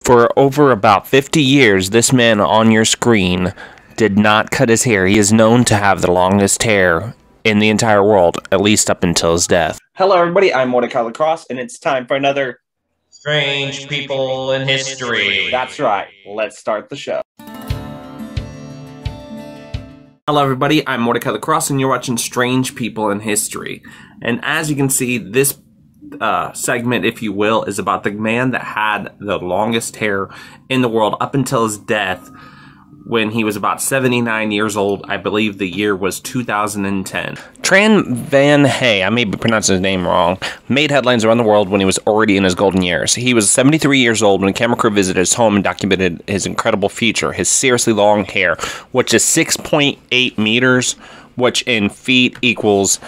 For over about 50 years, this man on your screen did not cut his hair. He is known to have the longest hair in the entire world, at least up until his death. Hello, everybody. I'm Mordecai Lacrosse, and it's time for another Strange People in History. That's right. Let's start the show. Hello, everybody. I'm Mordecai Lacrosse, and you're watching Strange People in History. And as you can see, this segment, if you will, is about the man that had the longest hair in the world up until his death when he was about 79 years old. I believe the year was 2010. Tran Van Hey, I may be pronouncing his name wrong, made headlines around the world when he was already in his golden years. He was 73 years old when a camera crew visited his home and documented his incredible feature, his seriously long hair, which is 6.8 meters, which in feet equals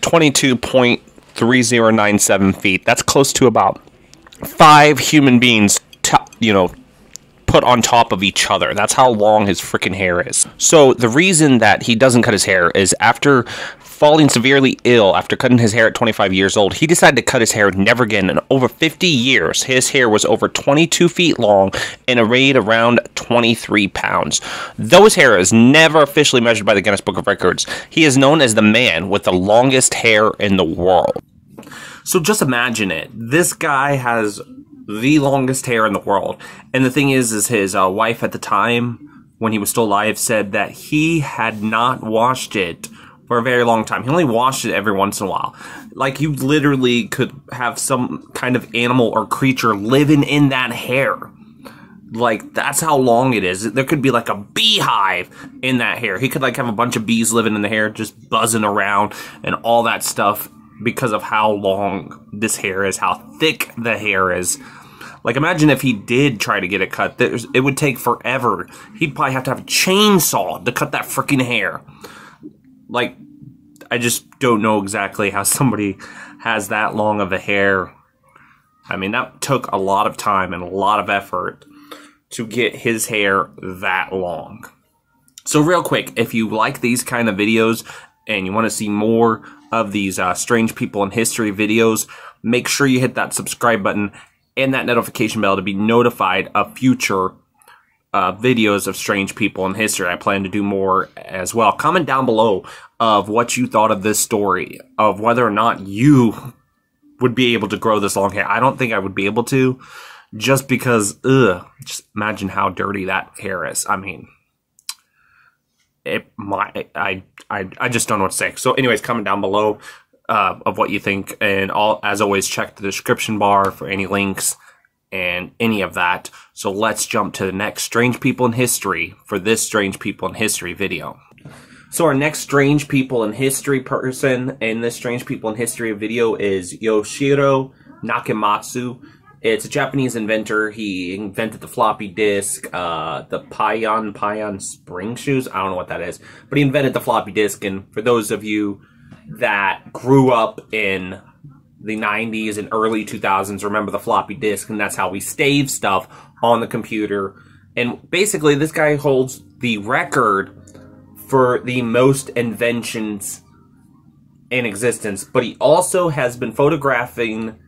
22.3097 feet. That's close to about 5 human beings, put on top of each other. That's how long his freaking hair is. So the reason that he doesn't cut his hair is after falling severely ill after cutting his hair at 25 years old, he decided to cut his hair never again. In over 50 years, his hair was over 22 feet long and weighed around 23 pounds. Though his hair is never officially measured by the Guinness Book of Records, he is known as the man with the longest hair in the world. So just imagine it. This guy has the longest hair in the world. And the thing is his wife at the time, when he was still alive, said that he had not washed it for a very long time. He only washed it every once in a while. Like, you literally could have some kind of animal or creature living in that hair. Like, that's how long it is. There could be like a beehive in that hair. He could like have a bunch of bees living in the hair, just buzzing around and all that stuff, because of how long this hair is, how thick the hair is. Like, imagine if he did try to get it cut. It would take forever. He'd probably have to have a chainsaw to cut that freaking hair. Like, I just don't know exactly how somebody has that long of a hair. I mean, that took a lot of time and a lot of effort to get his hair that long. So real quick, if you like these kind of videos and you want to see more of these Strange People in History videos, make sure you hit that subscribe button and that notification bell to be notified of future videos of Strange People in History. I plan to do more as well. Comment down below of what you thought of this story, of whether or not you would be able to grow this long hair. I don't think I would be able to, just because, just imagine how dirty that hair is. I mean, I just don't know what to say. So anyways, comment down below of what you think, and as always, check the description bar for any links and any of that. So let's jump to the next Strange People in History for this Strange People in History video. So our next Strange People in History person in this Strange People in History video is Yoshiro Nakamatsu. It's a Japanese inventor. He invented the floppy disk, the Pion spring shoes. I don't know what that is, but he invented the floppy disk. And for those of you that grew up in the 90s and early 2000s, remember the floppy disk, and that's how we save stuff on the computer. And basically, this guy holds the record for the most inventions in existence, but he also has been photographing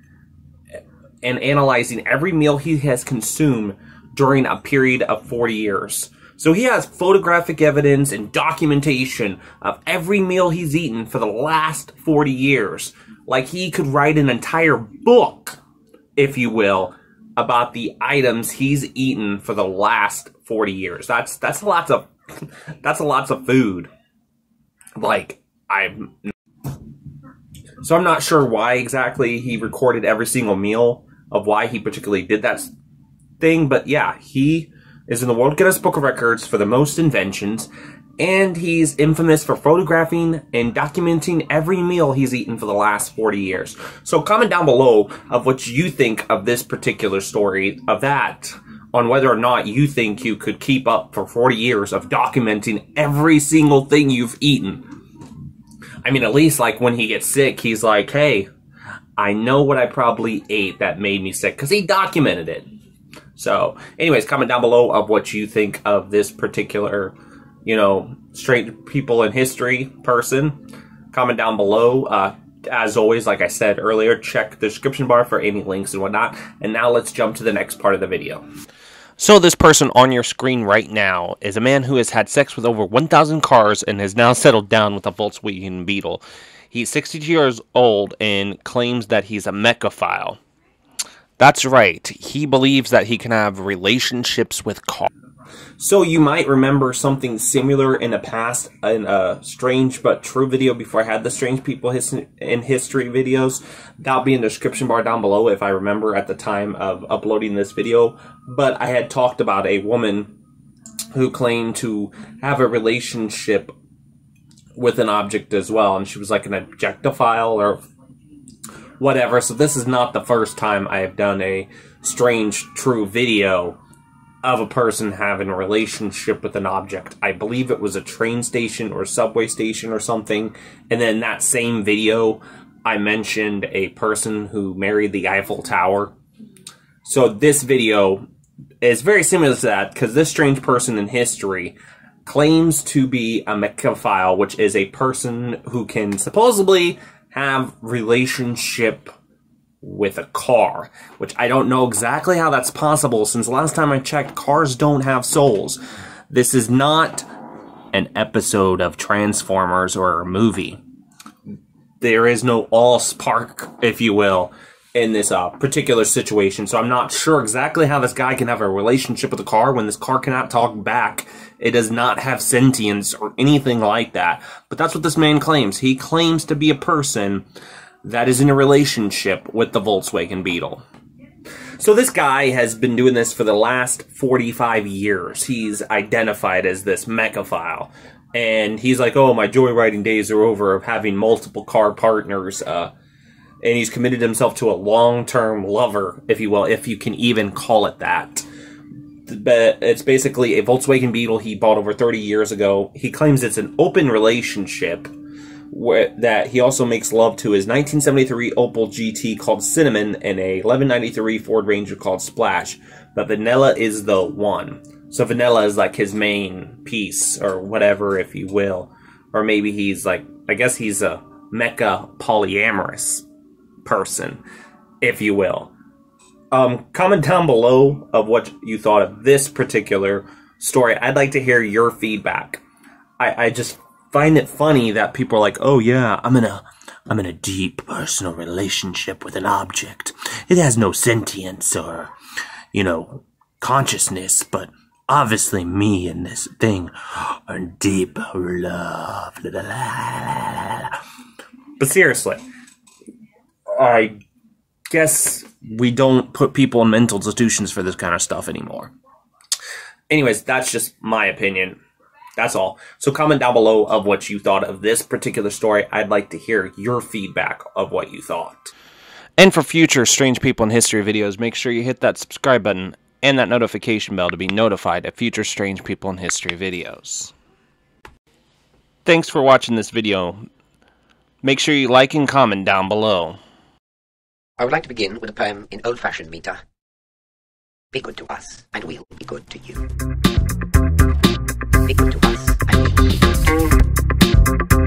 and analyzing every meal he has consumed during a period of 40 years. So he has photographic evidence and documentation of every meal he's eaten for the last 40 years. Like, he could write an entire book, if you will, about the items he's eaten for the last 40 years. That's lots of food. Like, so I'm not sure why exactly he recorded every single meal, of why he particularly did that thing, but yeah, he is in the World Guinness Book of Records for the most inventions, and he's infamous for photographing and documenting every meal he's eaten for the last 40 years. So comment down below of what you think of this particular story, of that, on whether or not you think you could keep up for 40 years of documenting every single thing you've eaten. I mean, at least, like, when he gets sick, he's like, hey, I know what I probably ate that made me sick, because he documented it. So, anyways, comment down below of what you think of this particular, Strange People in History person. Comment down below. As always, like I said earlier, check the description bar for any links and whatnot. And now let's jump to the next part of the video. So this person on your screen right now is a man who has had sex with over 1,000 cars and has now settled down with a Volkswagen Beetle. He's 62 years old and claims that he's a mechaphile. That's right. He believes that he can have relationships with cars. So you might remember something similar in the past, in a Strange But True video before I had the Strange People in History videos. That'll be in the description bar down below if I remember at the time of uploading this video. But I had talked about a woman who claimed to have a relationship with an object as well. And she was like an objectophile or whatever. So this is not the first time I have done a Strange True video of a person having a relationship with an object. I believe it was a train station or subway station or something. And then that same video, I mentioned a person who married the Eiffel Tower. So this video is very similar to that, because this strange person in history claims to be a mechaphile, which is a person who can supposedly have relationship with a car, which I don't know exactly how that's possible, since last time I checked, cars don't have souls. This is not an episode of Transformers or a movie. There is no Allspark, if you will, in this particular situation, so I'm not sure exactly how this guy can have a relationship with a car when this car cannot talk back. It does not have sentience or anything like that, but that's what this man claims. He claims to be a person that is in a relationship with the Volkswagen Beetle. So this guy has been doing this for the last 45 years. He's identified as this mechaphile. And he's like, oh, my joyriding days are over of having multiple car partners. And he's committed himself to a long-term lover, if you will, if you can even call it that. But it's basically a Volkswagen Beetle he bought over 30 years ago. He claims it's an open relationship, that he also makes love to his 1973 Opel GT called Cinnamon and a 1193 Ford Ranger called Splash. But vanilla is the one. So vanilla is like his main piece, or whatever, if you will. Or maybe he's like, I guess he's a mecha polyamorous person, if you will. Comment down below of what you thought of this particular story. I'd like to hear your feedback. I just find it funny that people are like, oh yeah, I'm in a deep personal relationship with an object. It has no sentience or, you know, consciousness, but obviously me and this thing are in deep love. But seriously, I guess we don't put people in mental institutions for this kind of stuff anymore. Anyways, that's just my opinion. That's all. So comment down below of what you thought of this particular story. I'd like to hear your feedback of what you thought. And for future Strange People in History videos, make sure you hit that subscribe button and that notification bell to be notified of future Strange People in History videos. Thanks for watching this video. Make sure you like and comment down below. I would like to begin with a poem in old-fashioned meter. Be good to us, and we'll be good to you. Be good to us, and we'll be good to you.